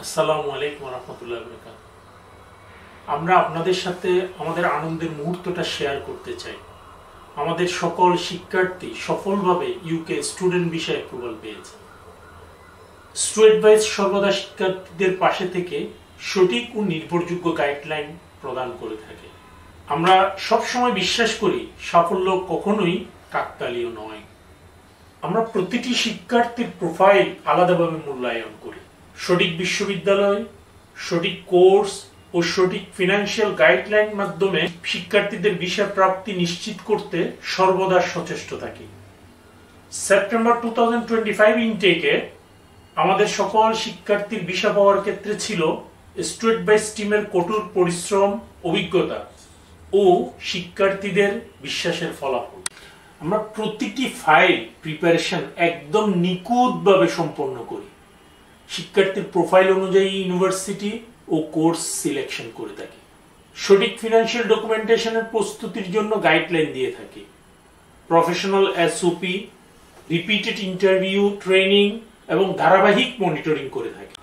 আসসালামু আলাইকুম রহমতুল্লাহ বরকাত। আমরা আপনাদের সাথে আমাদের আনন্দের মুহূর্তটা শেয়ার করতে চাই। আমাদের সকল শিক্ষার্থী সফলভাবে ইউকে স্টুডেন্ট ভিসা অ্যাপ্রুভাল পেয়েছে। স্টুডেন্টভাইজ সর্বদা শিক্ষার্থীদের পাশে থেকে সঠিক ও নির্ভরযোগ্য গাইডলাইন প্রদান করে থাকে। আমরা সবসময় বিশ্বাস করি সাফল্য কখনোই কাকতালীয় নয়। আমরা প্রতিটি শিক্ষার্থীর প্রোফাইল আলাদাভাবে মূল্যায়ন করি। সঠিক বিশ্ববিদ্যালয়, সঠিক কোর্স ও সঠিক ফিনান্সিয়াল গাইডলাইন মাধ্যমে শিক্ষার্থীদের ভিসা প্রাপ্তি নিশ্চিত করতে সর্বদা সচেষ্ট থাকি। সেপ্টেম্বর 2025 ইনটেকে আমাদের সকল শিক্ষার্থীর ভিসা পাওয়ার ক্ষেত্রে ছিল স্টুডেন্টভাইজ টিমের কঠোর পরিশ্রম, অভিজ্ঞতা ও শিক্ষার্থীদের বিশ্বাসের ফলাফল। আমরা প্রতিটি ফাইল প্রিপারেশন একদম নিখুঁতভাবে সম্পন্ন করি। শিক্ষার্থীর প্রোফাইল অনুযায়ী ইউনিভার্সিটি ও কোর্স সিলেকশন করে থাকি। সঠিক ফিনান্সিয়াল ডকুমেন্টেশনের প্রস্তুতির জন্য গাইডলাইন দিয়ে থাকি। Professional SOP, repeated interview, training এবং ধারাবাহিক মনিটরিং করে থাকি।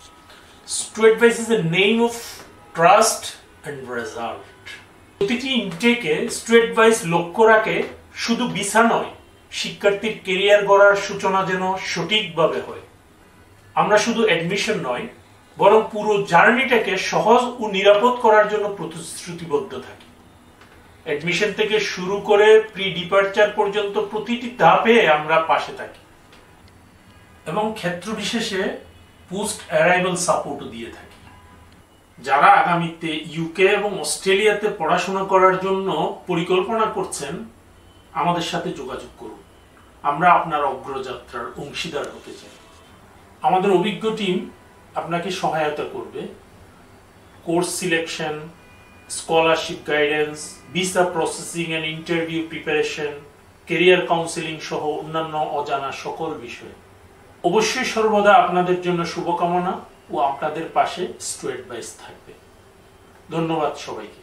StudentVise is a name of trust and result. প্রতিটি ইনটেকে স্টুডেন্টভাইজ লক্ষ্য রাখে শুধু ভিসা নয়, শিক্ষার্থীর কেরিয়ার গড়ার সূচনা যেন সঠিকভাবে হয়। আমরা শুধু অ্যাডমিশন নয়, বরং পুরো জার্নিটাকে সহজ ও নিরাপদ করার জন্য প্রতিশ্রুতিবদ্ধ থাকি। অ্যাডমিশন থেকে শুরু করে প্রি ডিপার্চার পর্যন্ত প্রতিটি ধাপে আমরা পাশে থাকি এবং ক্ষেত্র বিশেষে পোস্ট অ্যারাইভাল সাপোর্টও দিয়ে থাকি। যারা আগামীতে ইউকে এবং অস্ট্রেলিয়াতে পড়াশোনা করার জন্য পরিকল্পনা করছেন, আমাদের সাথে যোগাযোগ করুন। আমরা আপনার অগ্রযাত্রার অংশীদার হতে চাই। আমাদের অভিজ্ঞ টিম আপনাকে সহায়তা করবে। Course selection, scholarship guidance, visa processing and interview preparation, career counselling সহ অন্যান্য অজানা সকল বিষয়ে। অবশ্যই সর্বদা আপনাদের জন্য শুভকামনা ও আপনাদের পাশে স্টুডেন্টভাইজ থাকবে। ধন্যবাদ সবাইকে।